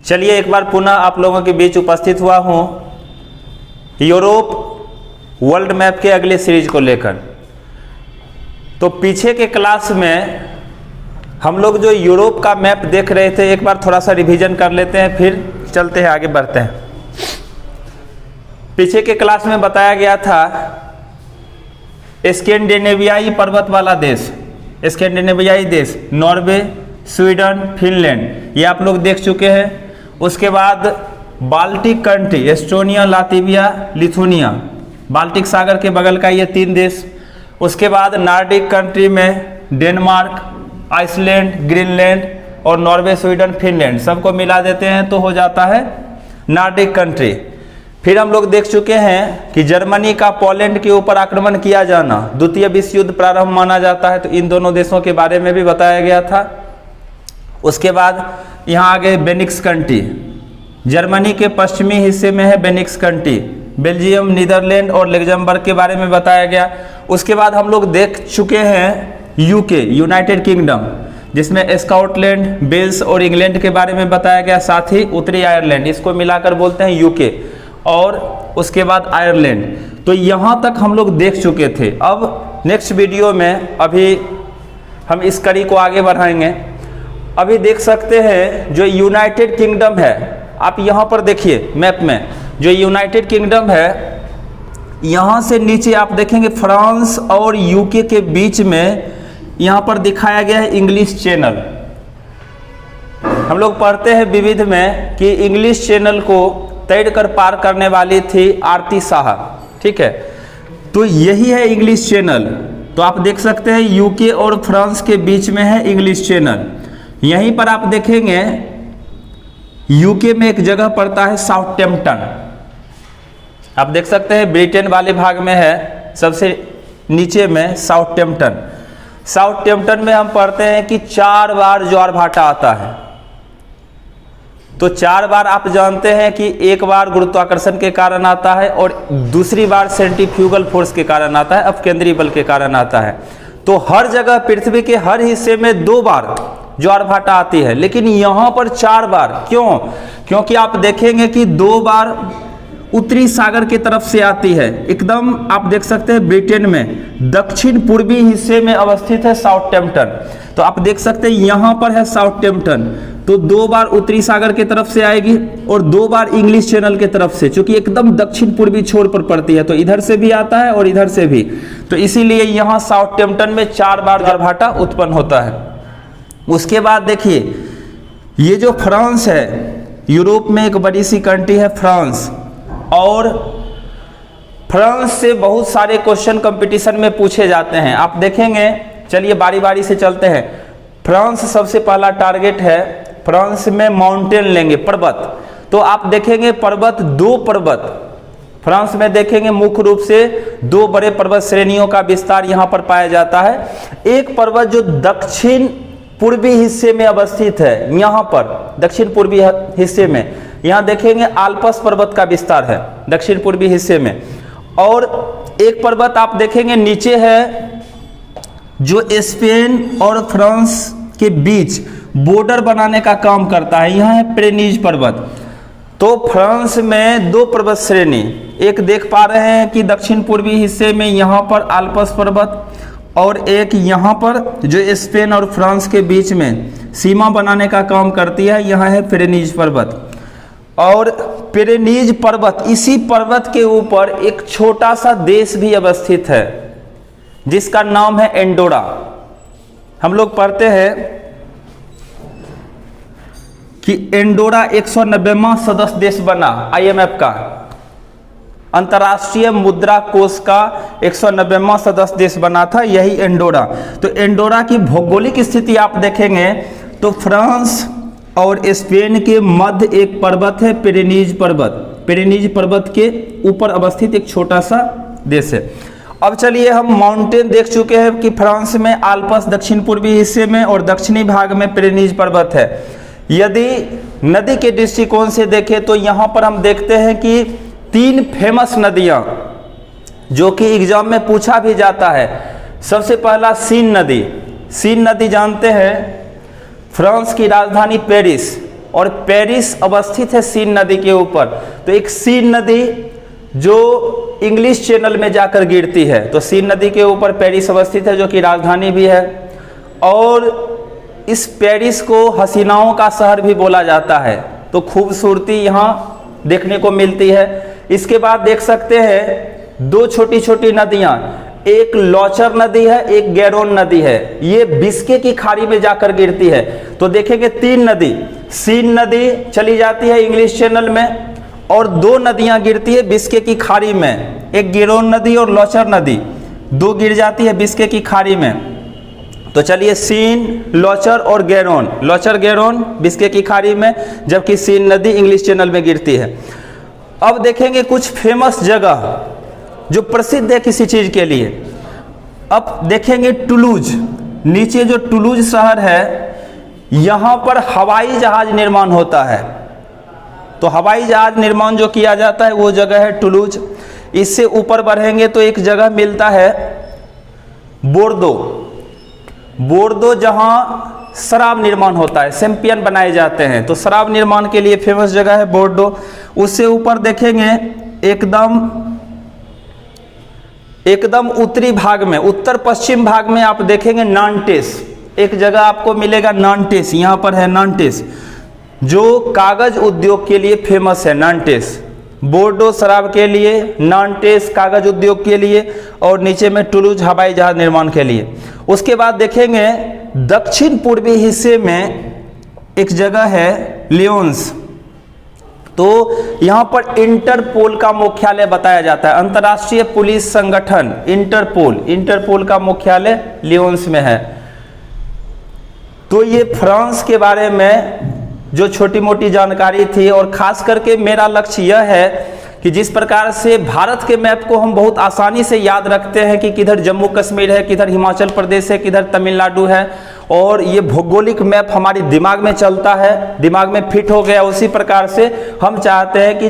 चलिए एक बार पुनः आप लोगों के बीच उपस्थित हुआ हूँ यूरोप वर्ल्ड मैप के अगले सीरीज को लेकर। तो पीछे के क्लास में हम लोग जो यूरोप का मैप देख रहे थे, एक बार थोड़ा सा रिवीजन कर लेते हैं, फिर चलते हैं आगे बढ़ते हैं। पीछे के क्लास में बताया गया था स्कैंडिनेवियाई पर्वत वाला देश, स्कैंडिनेवियाई देश नॉर्वे, स्वीडन, फिनलैंड, ये आप लोग देख चुके हैं। उसके बाद Baltic country Estonia, Latvia, Lithuania, Baltic सागर के बगल का ये 3 देश। उसके बाद नॉर्डिक कंट्री में डेनमार्क, आइसलैंड, ग्रीनलैंड और नॉर्वे, स्वीडन, फिनलैंड, सबको मिला देते हैं तो हो जाता है नॉर्डिक कंट्री। फिर हम लोग देख चुके हैं कि जर्मनी का पोलैंड के ऊपर आक्रमण किया जाना द्वितीय विश्व युद्ध प्रारंभ माना जाता है, तो इन दोनों देशों के बारे में भी बताया गया था। उसके बाद यहाँ आगे बेनिक्स कंट्री, जर्मनी के पश्चिमी हिस्से में है बेनिक्स कंट्री, बेल्जियम, नीदरलैंड और लग्जमबर्ग के बारे में बताया गया। उसके बाद हम लोग देख चुके हैं यूके, यूनाइटेड किंगडम, जिसमें स्कॉटलैंड, वेल्स और इंग्लैंड के बारे में बताया गया, साथ ही उत्तरी आयरलैंड, इसको मिलाकर बोलते हैं यूके, और उसके बाद आयरलैंड। तो यहाँ तक हम लोग देख चुके थे। अब नेक्स्ट वीडियो में अभी हम इस कड़ी को आगे बढ़ाएंगे। अभी देख सकते हैं जो यूनाइटेड किंगडम है, आप यहाँ पर देखिए मैप में जो यूनाइटेड किंगडम है, यहाँ से नीचे आप देखेंगे फ्रांस और यूके के बीच में यहाँ पर दिखाया गया है इंग्लिश चैनल। हम लोग पढ़ते हैं विविध में कि इंग्लिश चैनल को तैर कर पार करने वाली थी आरती शाह, ठीक है। तो यही है इंग्लिश चैनल। तो आप देख सकते हैं यूके और फ्रांस के बीच में है इंग्लिश चैनल। यहीं पर आप देखेंगे यूके में एक जगह पड़ता है साउथैम्पटन, आप देख सकते हैं ब्रिटेन वाले भाग में है, सबसे नीचे में साउथैम्पटन। साउथैम्पटन में हम पढ़ते हैं कि 4 बार ज्वार भाटा आता है। तो 4 बार आप जानते हैं कि एक बार गुरुत्वाकर्षण के कारण आता है और दूसरी बार सेंट्रीफ्यूगल फोर्स के कारण आता है, अपकेंद्रीय बल के कारण आता है। तो हर जगह पृथ्वी के हर हिस्से में 2 बार ज्वार भाटा आती है, लेकिन यहाँ पर 4 बार। क्यों? क्योंकि आप देखेंगे कि 2 बार उत्तरी सागर की तरफ से आती है, एकदम आप देख सकते हैं ब्रिटेन में दक्षिण पूर्वी हिस्से में अवस्थित है साउथैम्पटन। तो आप देख सकते हैं यहाँ पर है साउथैम्पटन, तो 2 बार उत्तरी सागर की तरफ से आएगी और 2 बार इंग्लिश चैनल की तरफ से, चूंकि एकदम दक्षिण पूर्वी छोर पर पड़ती है, तो इधर से भी आता है और इधर से भी। तो इसीलिए यहाँ साउथैम्पटन में 4 बार ज्वार भाटा उत्पन्न होता है। उसके बाद देखिए ये जो फ्रांस है, यूरोप में एक बड़ी सी कंट्री है फ्रांस, और फ्रांस से बहुत सारे क्वेश्चन कंपटीशन में पूछे जाते हैं। आप देखेंगे, चलिए बारी बारी से चलते हैं। फ्रांस सबसे पहला टारगेट है, फ्रांस में माउंटेन लेंगे, पर्वत। तो आप देखेंगे पर्वत, 2 पर्वत फ्रांस में देखेंगे, मुख्य रूप से 2 बड़े पर्वत श्रेणियों का विस्तार यहाँ पर पाया जाता है। एक पर्वत जो दक्षिण पूर्वी हिस्से में अवस्थित है, यहाँ पर दक्षिण पूर्वी हिस्से में, यहाँ देखेंगे आल्प्स पर्वत का विस्तार है दक्षिण पूर्वी हिस्से में। और एक पर्वत आप देखेंगे नीचे है जो स्पेन और फ्रांस के बीच बॉर्डर बनाने का काम करता है, यहाँ है पिरेनीज पर्वत। तो फ्रांस में 2 पर्वत श्रेणी, एक देख पा रहे हैं कि दक्षिण पूर्वी हिस्से में यहाँ पर आल्प्स पर्वत, और एक यहाँ पर जो स्पेन और फ्रांस के बीच में सीमा बनाने का काम करती है, यहाँ है पिरेनीज पर्वत। और पिरेनीज पर्वत, इसी पर्वत के ऊपर एक छोटा सा देश भी अवस्थित है जिसका नाम है एंडोरा। हम लोग पढ़ते हैं कि एंडोरा 190वां सदस्य देश बना IMF का, अंतर्राष्ट्रीय मुद्रा कोष का 190वां सदस्य देश बना था यही एंडोरा। तो एंडोरा की भौगोलिक स्थिति आप देखेंगे तो फ्रांस और स्पेन के मध्य एक पर्वत है पिरेनीज पर्वत, पिरेनीज पर्वत के ऊपर अवस्थित एक छोटा सा देश है। अब चलिए हम माउंटेन देख चुके हैं कि फ्रांस में आल्प्स दक्षिण पूर्वी हिस्से में और दक्षिणी भाग में पिरेनीज पर्वत है। यदि नदी के दृष्टिकोण से देखें तो यहाँ पर हम देखते हैं कि 3 फेमस नदियाँ जो कि एग्जाम में पूछा भी जाता है। सबसे पहला सीन नदी, सीन नदी जानते हैं फ्रांस की राजधानी पेरिस, और पेरिस अवस्थित है सीन नदी के ऊपर। तो एक सीन नदी जो इंग्लिश चैनल में जाकर गिरती है, तो सीन नदी के ऊपर पेरिस अवस्थित है जो कि राजधानी भी है। और इस पेरिस को हसीनाओं का शहर भी बोला जाता है। तो खूबसूरती यहाँ देखने को मिलती है। इसके बाद देख सकते हैं दो छोटी छोटी नदियाँ, एक लॉचर नदी है, एक गैरोन नदी है। ये बिस्के की खाड़ी में जाकर गिरती है। तो देखेंगे तीन नदी, सीन नदी चली जाती है इंग्लिश चैनल में और दो नदियां गिरती है बिस्के की खाड़ी में, एक गैरोन नदी और लॉचर नदी, दो गिर जाती है बिस्के की खाड़ी में। तो चलिए सीन, लॉचर और गैरोन, लॉचर गैरोन बिस्के की खाड़ी में, जबकि सीन नदी इंग्लिश चैनल में गिरती है। अब देखेंगे कुछ फेमस जगह जो प्रसिद्ध है किसी चीज के लिए। अब देखेंगे टुलूज, नीचे जो टुलूज शहर है यहां पर हवाई जहाज निर्माण होता है। तो हवाई जहाज निर्माण जो किया जाता है वो जगह है टुलूज। इससे ऊपर बढ़ेंगे तो एक जगह मिलता है बोर्दो, बोर्दो जहां शराब निर्माण होता है, शैंपियन बनाए जाते हैं। तो शराब निर्माण के लिए फेमस जगह है बोर्दो। उससे ऊपर देखेंगे एकदम उत्तरी भाग में, उत्तर पश्चिम भाग में आप देखेंगे नांटेस, एक जगह आपको मिलेगा नांटेस, यहाँ पर है नांटेस जो कागज उद्योग के लिए फेमस है। नांटेस, बोर्डो शराब के लिए, नांटेस कागज उद्योग के लिए, और नीचे में टुलूज हवाई जहाज निर्माण के लिए। उसके बाद देखेंगे दक्षिण पूर्वी हिस्से में एक जगह है लियोन्स। तो यहाँ पर इंटरपोल का मुख्यालय बताया जाता है, अंतर्राष्ट्रीय पुलिस संगठन इंटरपोल का मुख्यालय लियोन्स में है। तो ये फ्रांस के बारे में जो छोटी मोटी जानकारी थी। और खास करके मेरा लक्ष्य यह है कि जिस प्रकार से भारत के मैप को हम बहुत आसानी से याद रखते हैं कि किधर जम्मू कश्मीर है, किधर हिमाचल प्रदेश है, किधर तमिलनाडु है, और ये भौगोलिक मैप हमारी दिमाग में चलता है, दिमाग में फिट हो गया, उसी प्रकार से हम चाहते हैं कि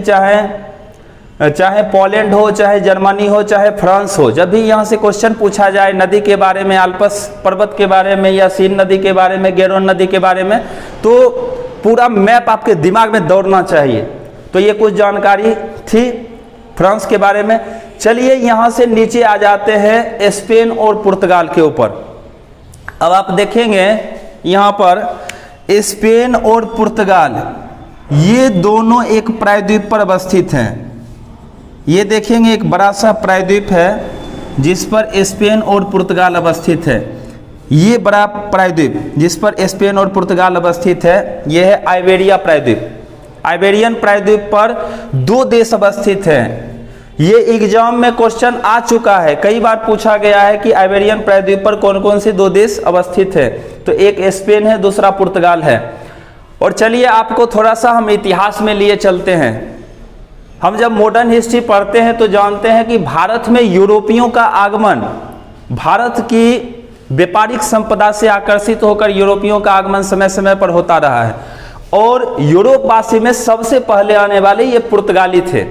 चाहे पोलैंड हो, चाहे जर्मनी हो, चाहे फ्रांस हो, जब भी यहाँ से क्वेश्चन पूछा जाए नदी के बारे में, आल्प्स पर्वत के बारे में, या सीन नदी के बारे में, गैरोन नदी के बारे में, तो पूरा मैप आपके दिमाग में दौड़ना चाहिए। तो ये कुछ जानकारी थी फ्रांस के बारे में। चलिए यहाँ से नीचे आ जाते हैं स्पेन और पुर्तगाल के ऊपर। अब आप देखेंगे यहाँ पर स्पेन और पुर्तगाल ये दोनों एक प्रायद्वीप पर अवस्थित हैं। ये देखेंगे एक बड़ा सा प्रायद्वीप है जिस पर स्पेन और पुर्तगाल अवस्थित है। ये बड़ा प्रायद्वीप जिस पर स्पेन और पुर्तगाल अवस्थित है, यह है आइबेरिया प्रायद्वीप। आइबेरियन प्रायद्वीप पर दो देश अवस्थित हैं। ये एग्जाम में क्वेश्चन आ चुका है, कई बार पूछा गया है कि आइबेरियन प्रायद्वीप पर कौन कौन से दो देश अवस्थित है। तो एक स्पेन है, दूसरा पुर्तगाल है। और चलिए आपको थोड़ा सा हम इतिहास में लिए चलते हैं। हम जब मॉडर्न हिस्ट्री पढ़ते हैं तो जानते हैं कि भारत में यूरोपियों का आगमन, भारत की व्यापारिक संपदा से आकर्षित होकर यूरोपियों का आगमन समय समय पर होता रहा है। और यूरोपवासी में सबसे पहले आने वाले ये पुर्तगाली थे।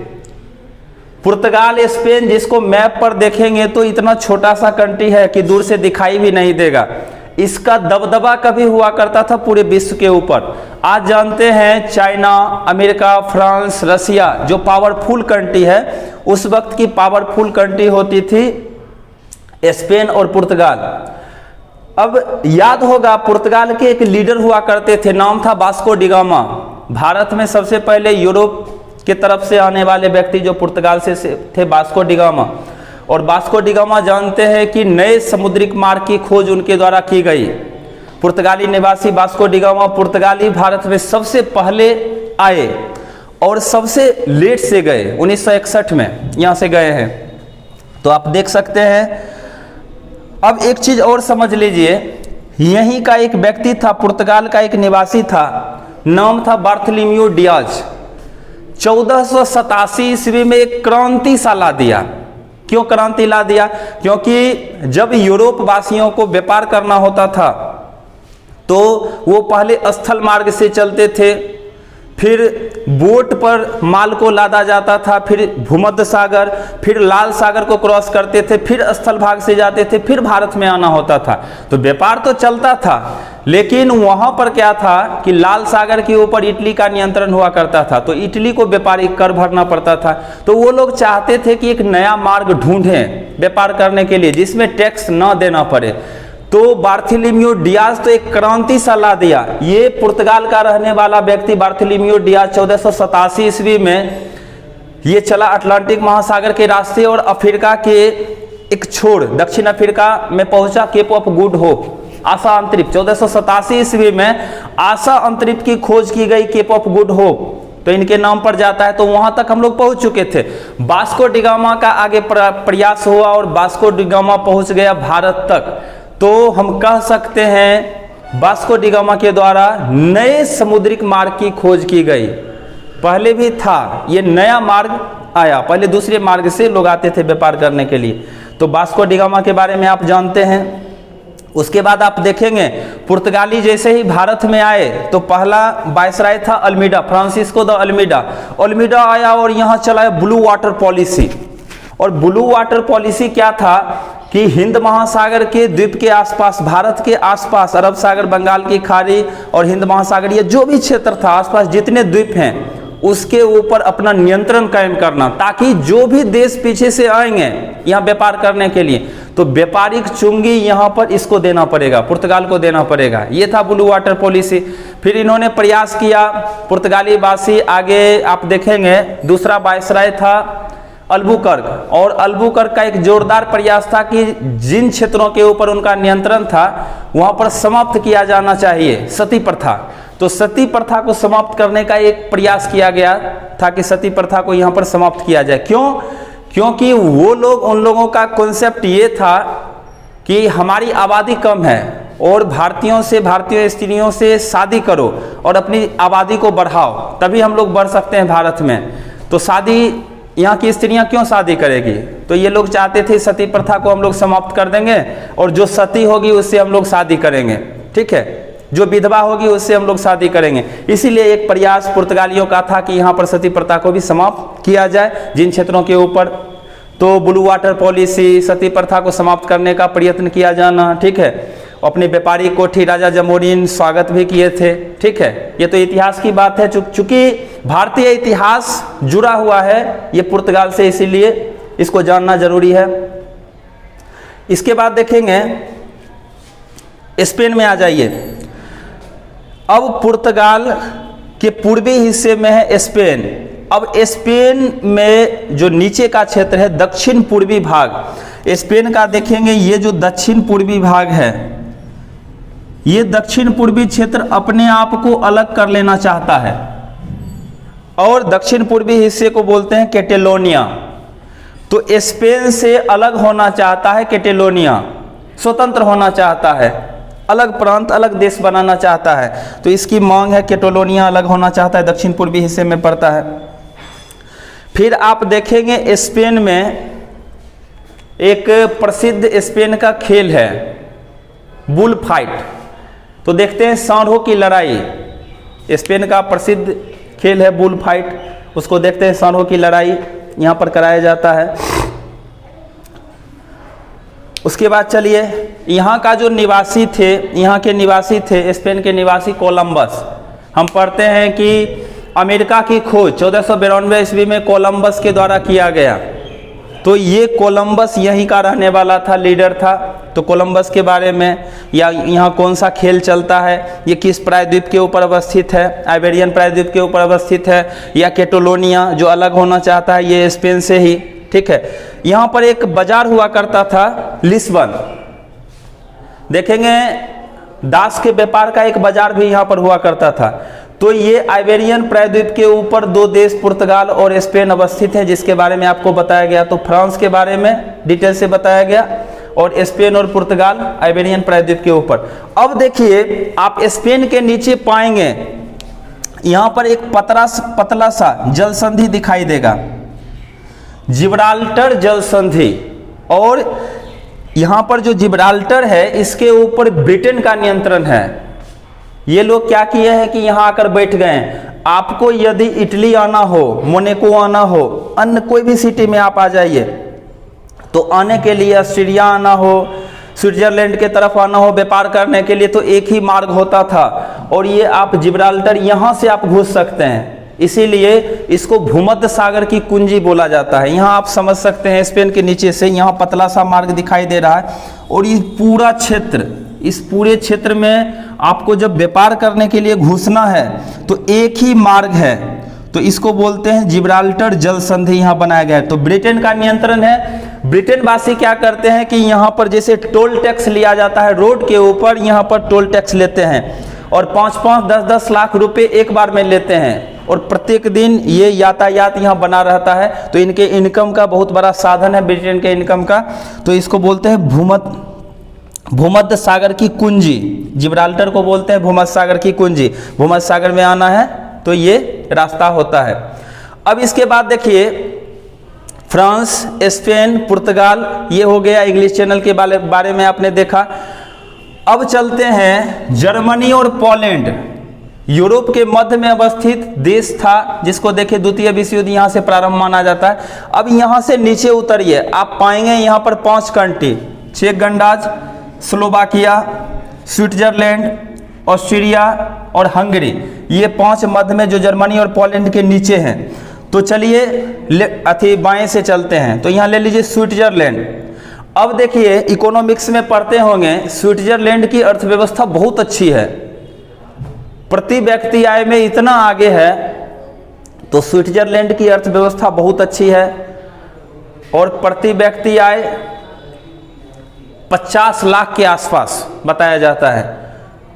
पुर्तगाल, स्पेन, जिसको मैप पर देखेंगे तो इतना छोटा सा कंट्री है कि दूर से दिखाई भी नहीं देगा। इसका दबदबा कभी हुआ करता था पूरे विश्व के ऊपर। आज जानते हैं चाइना, अमेरिका, फ्रांस, रसिया जो पावरफुल कंट्री है, उस वक्त की पावरफुल कंट्री होती थी स्पेन और पुर्तगाल। अब याद होगा पुर्तगाल के एक लीडर हुआ करते थे, नाम था वास्को डी गामा। भारत में सबसे पहले यूरोप के तरफ से आने वाले व्यक्ति जो पुर्तगाल से थे, वास्को डी गामा। और वास्को डी गामा जानते हैं कि नए समुद्रिक मार्ग की खोज उनके द्वारा की गई। पुर्तगाली निवासी वास्को डी गामा पुर्तगाली भारत में सबसे पहले आए और सबसे लेट से गए, 1961 में यहाँ से गए हैं। तो आप देख सकते हैं। अब एक चीज और समझ लीजिए, यहीं का एक व्यक्ति था, पुर्तगाल का एक निवासी था, नाम था बार्थोलोम्यू डियाज। 1487 ईस्वी में एक क्रांति सा ला दिया। क्यों क्रांति ला दिया? क्योंकि जब यूरोप वासियों को व्यापार करना होता था तो वो पहले स्थल मार्ग से चलते थे, फिर बोट पर माल को लादा जाता था, फिर भूमध्य सागर, फिर लाल सागर को क्रॉस करते थे, फिर स्थल भाग से जाते थे, फिर भारत में आना होता था। तो व्यापार तो चलता था, लेकिन वहाँ पर क्या था कि लाल सागर के ऊपर इटली का नियंत्रण हुआ करता था, तो इटली को व्यापारिक कर भरना पड़ता था। तो वो लोग चाहते थे कि एक नया मार्ग ढूंढें व्यापार करने के लिए जिसमें टैक्स न देना पड़े। तो बार्थोलोमेउ डियाज तो एक क्रांति सा ला दिया। ये पुर्तगाल का रहने वाला व्यक्ति बार्थोलोमेउ डियाज 1487 ईस्वी में ये चला अटलांटिक महासागर के रास्ते और अफ्रीका के एक छोर दक्षिण अफ्रीका में पहुंचा, केप ऑफ गुड होप, आशा अंतरिक्ष। 1487 ईस्वी में आशा अंतरिक्ष की खोज की गई, केप ऑफ गुड होप तो इनके नाम पर जाता है। तो वहां तक हम लोग पहुंच चुके थे। वास्को डिगामा का आगे प्रयास हुआ और वास्को डिगामा पहुंच गया भारत तक। तो हम कह सकते हैं वास्को डिगामा के द्वारा नए समुद्रिक मार्ग की खोज की गई। पहले भी था, ये नया मार्ग आया, पहले दूसरे मार्ग से लोग आते थे व्यापार करने के लिए। तो वास्को डिगामा के बारे में आप जानते हैं। उसके बाद आप देखेंगे पुर्तगाली जैसे ही भारत में आए तो पहला वायसराय था Almeida, Francisco de Almeida. Almeida आया और यहाँ चलाया ब्लू वाटर पॉलिसी। और ब्लू वाटर पॉलिसी क्या था कि हिंद महासागर के द्वीप के आसपास, भारत के आसपास, अरब सागर, बंगाल की खाड़ी और हिंद महासागर, ये जो भी क्षेत्र था आसपास जितने द्वीप हैं उसके ऊपर अपना नियंत्रण कायम करना, ताकि जो भी देश पीछे से आएंगे यहाँ व्यापार करने के लिए तो व्यापारिक चुंगी यहाँ पर इसको देना पड़ेगा, पुर्तगाल को देना पड़ेगा। ये था ब्लू वाटर पॉलिसी। फिर इन्होंने प्रयास किया पुर्तगाली वासी, आगे आप देखेंगे दूसरा वायसराय था अल्बुकर्क। और अल्बुकर्क का एक जोरदार प्रयास था कि जिन क्षेत्रों के ऊपर उनका नियंत्रण था वहाँ पर समाप्त किया जाना चाहिए सती प्रथा। तो सती प्रथा को समाप्त करने का एक प्रयास किया गया था कि सती प्रथा को यहाँ पर समाप्त किया जाए। क्यों? क्योंकि वो लोग, उन लोगों का कॉन्सेप्ट ये था कि हमारी आबादी कम है और भारतीयों से, भारतीय स्त्रियों से शादी करो और अपनी आबादी को बढ़ाओ, तभी हम लोग बढ़ सकते हैं भारत में। तो शादी, यहाँ की स्त्रियां क्यों शादी करेगी? तो ये लोग चाहते थे सती प्रथा को हम लोग समाप्त कर देंगे और जो सती होगी उससे हम लोग शादी करेंगे, ठीक है, जो विधवा होगी उससे हम लोग शादी करेंगे। इसीलिए एक प्रयास पुर्तगालियों का था कि यहाँ पर सती प्रथा को भी समाप्त किया जाए जिन क्षेत्रों के ऊपर। तो ब्लू वाटर पॉलिसी, सती प्रथा को समाप्त करने का प्रयत्न किया जाना, ठीक है। अपने व्यापारी कोठी राजा जमोरिन स्वागत भी किए थे, ठीक है। ये तो इतिहास की बात है, चूंकि भारतीय इतिहास जुड़ा हुआ है ये पुर्तगाल से, इसीलिए इसको जानना जरूरी है। इसके बाद देखेंगे स्पेन में आ जाइए। अब पुर्तगाल के पूर्वी हिस्से में है स्पेन। अब स्पेन में जो नीचे का क्षेत्र है दक्षिण पूर्वी भाग स्पेन का देखेंगे, ये जो दक्षिण पूर्वी भाग है, ये दक्षिण पूर्वी क्षेत्र अपने आप को अलग कर लेना चाहता है और दक्षिण पूर्वी हिस्से को बोलते हैं कैटेलोनिया। तो स्पेन से अलग होना चाहता है कैटेलोनिया, स्वतंत्र होना चाहता है, अलग प्रांत, अलग देश बनाना चाहता है। तो इसकी मांग है, कैटेलोनिया अलग होना चाहता है, दक्षिण पूर्वी हिस्से में पड़ता है। फिर आप देखेंगे स्पेन में एक प्रसिद्ध स्पेन का खेल है बुल फाइट। तो देखते हैं सांडों की लड़ाई, स्पेन का प्रसिद्ध खेल है बुल फाइट, उसको देखते हैं। सांडों की लड़ाई यहाँ पर कराया जाता है। उसके बाद चलिए, यहाँ का जो निवासी थे, यहाँ के निवासी थे स्पेन के निवासी कोलंबस। हम पढ़ते हैं कि अमेरिका की खोज 1492 ईस्वी में कोलंबस के द्वारा किया गया। तो ये कोलंबस यहीं का रहने वाला था, लीडर था। तो कोलंबस के बारे में, या यहाँ कौन सा खेल चलता है, ये किस प्रायद्वीप के ऊपर अवस्थित है, आइबेरियन प्रायद्वीप के ऊपर अवस्थित है, या कैटेलोनिया जो अलग होना चाहता है ये स्पेन से ही, ठीक है। यहाँ पर एक बाजार हुआ करता था लिस्बन, देखेंगे दास के व्यापार का एक बाजार भी यहाँ पर हुआ करता था। तो ये आइबेरियन प्रायद्वीप के ऊपर दो देश पुर्तगाल और स्पेन अवस्थित हैं, जिसके बारे में आपको बताया गया। तो फ्रांस के बारे में डिटेल से बताया गया और स्पेन और पुर्तगाल आइबेरियन प्रायद्वीप के ऊपर। अब देखिए आप स्पेन के नीचे पाएंगे यहाँ पर एक पतला सा जल संधि दिखाई देगा, जिब्राल्टर जल संधि। और यहाँ पर जो जिब्राल्टर है इसके ऊपर ब्रिटेन का नियंत्रण है। ये लोग क्या किए हैं कि यहाँ आकर बैठ गए हैं। आपको यदि इटली आना हो, मोनाको आना हो, अन्य कोई भी सिटी में आप आ जाइए, तो आने के लिए ऑस्ट्रिया आना हो, स्विट्जरलैंड के तरफ आना हो व्यापार करने के लिए तो एक ही मार्ग होता था, और ये आप जिब्राल्टर यहाँ से आप घुस सकते हैं, इसीलिए इसको भूमध्य सागर की कुंजी बोला जाता है। यहाँ आप समझ सकते हैं स्पेन के नीचे से यहाँ पतला सा मार्ग दिखाई दे रहा है, और ये पूरा क्षेत्र, इस पूरे क्षेत्र में आपको जब व्यापार करने के लिए घुसना है तो एक ही मार्ग है, तो इसको बोलते हैं जिब्राल्टर जल संधि यहाँ बनाया गया है। तो ब्रिटेन का नियंत्रण है। ब्रिटेन वासी क्या करते हैं कि यहाँ पर जैसे टोल टैक्स लिया जाता है रोड के ऊपर, यहाँ पर टोल टैक्स लेते हैं और 5-5, 10-10 लाख रुपए एक बार में लेते हैं, और प्रत्येक दिन ये यातायात यहाँ बना रहता है। तो इनके इनकम का बहुत बड़ा साधन है ब्रिटेन के इनकम का। तो इसको बोलते हैं भूमध्य सागर की कुंजी, जिब्राल्टर को बोलते हैं भूमध्य सागर की कुंजी। भूमध्य सागर में आना है तो ये रास्ता होता है। अब इसके बाद देखिए फ्रांस, स्पेन, पुर्तगाल, ये हो गया इंग्लिश चैनल के बारे में आपने देखा। अब चलते हैं जर्मनी और पोलैंड। यूरोप के मध्य में अवस्थित देश था, जिसको देखिए द्वितीय विश्व युद्ध यहाँ से प्रारंभ माना जाता है। अब यहाँ से नीचे उतरिए, आप पाएंगे यहाँ पर 5 कंट्री, चेक गणराज्य, स्लोवाकिया, स्विट्जरलैंड, ऑस्ट्रिया और हंगरी, ये 5 मध्य में जो जर्मनी और पोलैंड के नीचे हैं। तो चलिए बाएं से चलते हैं, तो यहाँ ले लीजिए स्विट्जरलैंड। अब देखिए इकोनॉमिक्स में पढ़ते होंगे, स्विट्जरलैंड की अर्थव्यवस्था बहुत अच्छी है, प्रति व्यक्ति आय में इतना आगे है, तो स्विट्जरलैंड की अर्थव्यवस्था बहुत अच्छी है और प्रति व्यक्ति आय 50 लाख के आसपास बताया जाता है।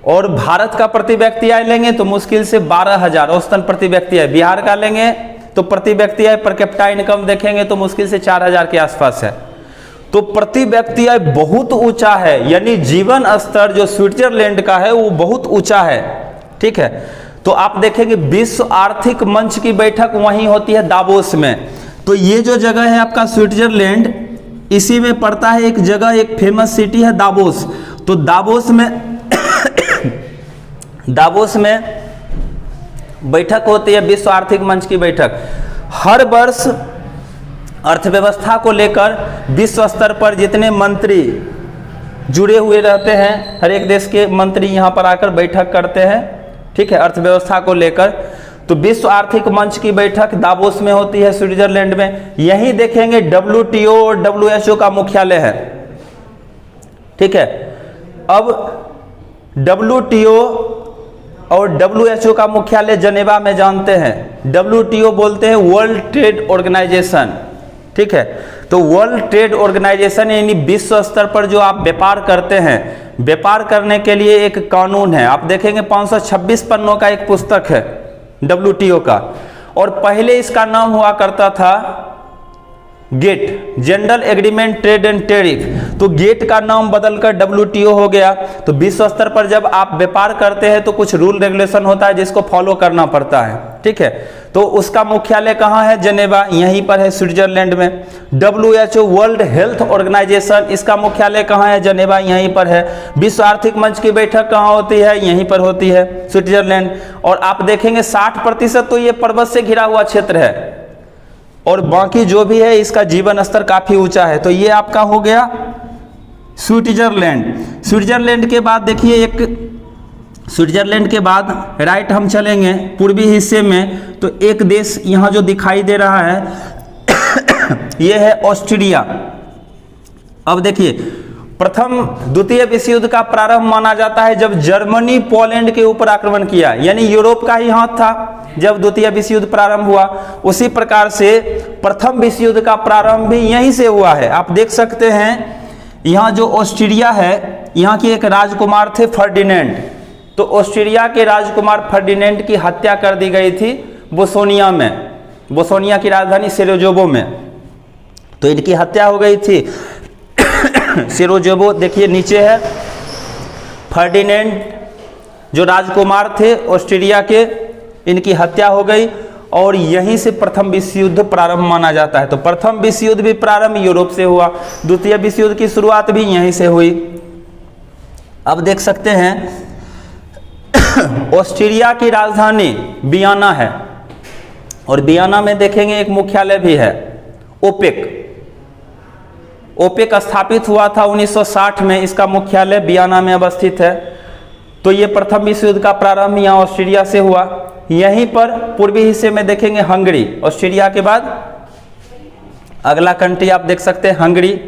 और भारत का प्रति व्यक्ति आय लेंगे तो मुश्किल से 12,000 औसतन प्रति व्यक्ति आय। बिहार का लेंगे तो प्रति व्यक्ति आय पर कैपिटा इनकम देखेंगे तो मुश्किल से 4,000 के आसपास है। तो प्रति व्यक्ति आय बहुत ऊंचा है, यानी जीवन स्तर जो स्विट्जरलैंड का है वो बहुत ऊंचा है। ठीक है, तो आप देखेंगे विश्व आर्थिक मंच की बैठक वहीं होती है दावोस में। तो ये जो जगह है आपका स्विट्जरलैंड, इसी में पड़ता है एक जगह, एक फेमस सिटी है दावोस। तो दावोस में बैठक होती है, विश्व आर्थिक मंच की बैठक। हर वर्ष अर्थव्यवस्था को लेकर विश्व स्तर पर जितने मंत्री जुड़े हुए रहते हैं, हर एक देश के मंत्री यहाँ पर आकर बैठक करते हैं, ठीक है, अर्थव्यवस्था को लेकर। तो विश्व आर्थिक मंच की बैठक दावोस में होती है, स्विट्जरलैंड में। यहीं देखेंगे WTO और WHO का मुख्यालय है। ठीक है, अब WTO और WHO का मुख्यालय जनेवा में जानते हैं। WTO बोलते हैं वर्ल्ड ट्रेड ऑर्गेनाइजेशन। ठीक है, तो वर्ल्ड ट्रेड ऑर्गेनाइजेशन यानी विश्व स्तर पर जो आप व्यापार करते हैं, व्यापार करने के लिए एक कानून है। आप देखेंगे 526 पन्नों का एक पुस्तक है WTO का, और पहले इसका नाम हुआ करता था GATT, general agreement trade and tariff. तो गेट का नाम बदलकर WTO हो गया। तो विश्व स्तर पर जब आप व्यापार करते हैं तो कुछ रूल रेगुलेशन होता है जिसको फॉलो करना पड़ता है। ठीक है, तो उसका मुख्यालय कहाँ है? जनेवा, यहीं पर है स्विट्जरलैंड में। WHO वर्ल्ड हेल्थ ऑर्गेनाइजेशन, इसका मुख्यालय कहाँ है? जनेवा, यहीं पर है। विश्व आर्थिक मंच की बैठक कहाँ होती है? यहीं पर होती है, स्विट्जरलैंड। और आप देखेंगे 60% तो ये पर्वत से घिरा हुआ क्षेत्र है, और बाकी जो भी है इसका जीवन स्तर काफी ऊंचा है। तो ये आपका हो गया स्विट्जरलैंड। स्विट्जरलैंड के बाद देखिए स्विट्जरलैंड के बाद राइट हम चलेंगे पूर्वी हिस्से में, तो एक देश यहाँ जो दिखाई दे रहा है ये है ऑस्ट्रिया। अब देखिए द्वितीय विश्व युद्ध का प्रारंभ माना जाता है जब जर्मनी पोलैंड के ऊपर आक्रमण किया, यानी यूरोप का ही हाथ था जब द्वितीय विश्व युद्ध प्रारंभ हुआ। उसी प्रकार से प्रथम विश्व युद्ध का प्रारंभ भी यहीं से हुआ है। आप देख सकते हैं यहाँ जो ऑस्ट्रिया है, यहाँ के एक राजकुमार थे फर्डिनेंड। तो ऑस्ट्रिया के राजकुमार फर्डिनेंड की हत्या कर दी गई थी बोस्निया में, बोस्निया की राजधानी सेरोजोबो में। तो इनकी हत्या हो गई थी सेरोजोबो, देखिए नीचे है। फर्डिनेंड जो राजकुमार थे ऑस्ट्रिया के, इनकी हत्या हो गई और यहीं से प्रथम विश्व युद्ध प्रारंभ माना जाता है। तो प्रथम विश्व युद्ध भी प्रारंभ यूरोप से हुआ, द्वितीय विश्व युद्ध की शुरुआत भी यहीं से हुई। अब देख सकते हैं ऑस्ट्रिया की राजधानी वियना है, और वियना में देखेंगे एक मुख्यालय भी है, ओपेक। ओपेक स्थापित हुआ था 1960 में, इसका मुख्यालय वियना में अवस्थित है। तो ये प्रथम विश्व युद्ध का प्रारंभ यहाँ ऑस्ट्रेलिया से हुआ। यहीं पर पूर्वी हिस्से में देखेंगे हंगरी, ऑस्ट्रेलिया के बाद अगला कंट्री आप देख सकते हैं हंगरी,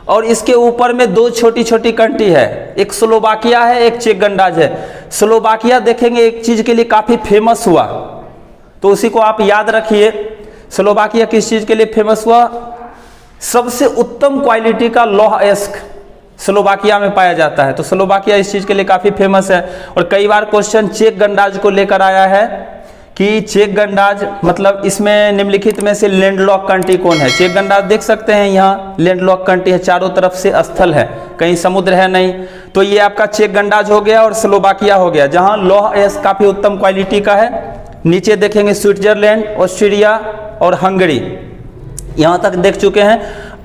और इसके ऊपर में दो छोटी छोटी कंट्री है, एक स्लोवाकिया है, एक चेक गणराज्य है। स्लोवाकिया देखेंगे एक चीज के लिए काफी फेमस हुआ, तो उसी को आप याद रखिए। स्लोवाकिया किस चीज के लिए फेमस हुआ? सबसे उत्तम क्वालिटी का लौह अयस्क स्लोवाकिया में पाया जाता है, तो स्लोवाकिया इस चीज के लिए काफी फेमस है। और कई बार क्वेश्चन चेक गणराज्य को लेकर आया है कि चेक गणराज्य मतलब इसमें निम्नलिखित में से लैंडलॉक कंट्री कौन है? चेक गणराज्य देख सकते हैं यहाँ लैंडलॉक कंट्री है, चारों तरफ से स्थल है, कहीं समुद्र है नहीं। तो ये आपका चेक गणराज्य हो गया और स्लोवाकिया हो गया, जहाँ लौह अयस्क काफी उत्तम क्वालिटी का है। नीचे देखेंगे स्विट्जरलैंड, ऑस्ट्रेलिया और हंगरी, यहाँ तक देख चुके हैं।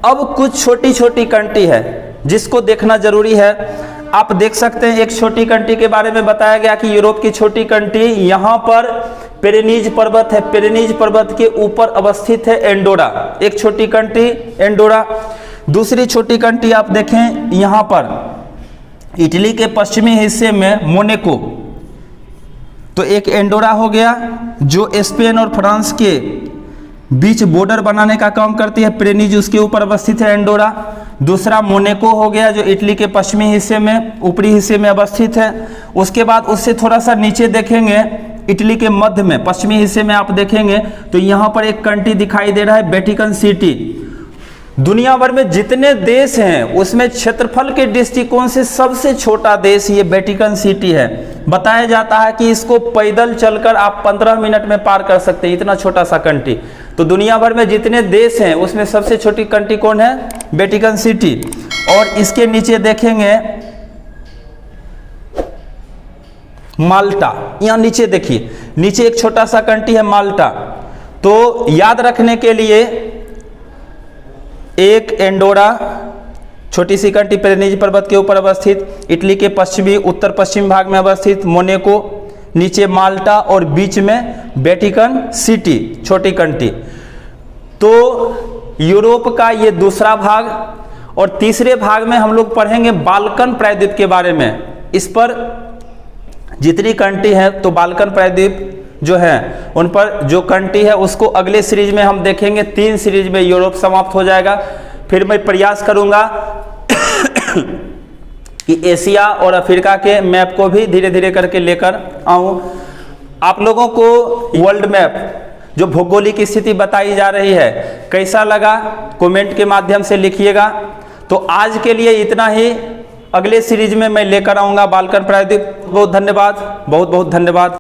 अब कुछ छोटी छोटी कंट्री है जिसको देखना जरूरी है। आप देख सकते हैं एक छोटी कंट्री के बारे में बताया गया कि यूरोप की छोटी कंट्री, यहाँ पर पिरेनीज पर्वत है, पिरेनीज पर्वत के ऊपर अवस्थित है एंडोरा, एक छोटी कंट्री एंडोरा। दूसरी छोटी कंट्री आप देखें यहाँ पर इटली के पश्चिमी हिस्से में मोनेको, तो एक एंडोरा हो गया जो स्पेन और फ्रांस के बीच बॉर्डर बनाने का काम करती है, पिरेनीज उसके ऊपर अवस्थित है एंडोरा। दूसरा मोनेको हो गया जो इटली के पश्चिमी हिस्से में ऊपरी हिस्से में अवस्थित है। उसके बाद उससे थोड़ा सा नीचे देखेंगे इटली के मध्य में पश्चिमी हिस्से में आप देखेंगे तो यहाँ पर एक कंट्री दिखाई दे रहा है वेटिकन सिटी। दुनिया भर में जितने देश हैं उसमें क्षेत्रफल के दृष्टिकोण से सबसे छोटा देश ये वेटिकन सिटी है। बताया जाता है कि इसको पैदल चलकर आप 15 मिनट में पार कर सकते हैं, इतना छोटा सा कंट्री। तो दुनिया भर में जितने देश हैं उसमें सबसे छोटी कंट्री कौन है? Vatican city. और इसके नीचे देखेंगे माल्टा, यहाँ नीचे देखिए, नीचे एक छोटा सा कंट्री है माल्टा। तो याद रखने के लिए एक एंडोरा, छोटी सी कंट्री पिरेनीज पर्वत के ऊपर अवस्थित, इटली के पश्चिमी उत्तर पश्चिम भाग में अवस्थित मोनेको, नीचे माल्टा और बीच में वेटिकन सिटी, छोटी कंट्री। तो यूरोप का ये दूसरा भाग। और तीसरे भाग में हम लोग पढ़ेंगे बाल्कन प्रायद्वीप के बारे में। इस पर जितनी कंट्री है तो बाल्कन प्रायद्वीप जो है उन पर जो कंट्री है उसको अगले सीरीज में हम देखेंगे। 3 सीरीज में यूरोप समाप्त हो जाएगा। फिर मैं प्रयास करूंगा कि एशिया और अफ्रीका के मैप को भी धीरे धीरे करके लेकर आऊं। आप लोगों को वर्ल्ड मैप जो भौगोलिक स्थिति बताई जा रही है कैसा लगा कमेंट के माध्यम से लिखिएगा। तो आज के लिए इतना ही, अगले सीरीज में मैं लेकर आऊंगा बाल्कन प्रायद्वीप। बहुत धन्यवाद, बहुत बहुत धन्यवाद।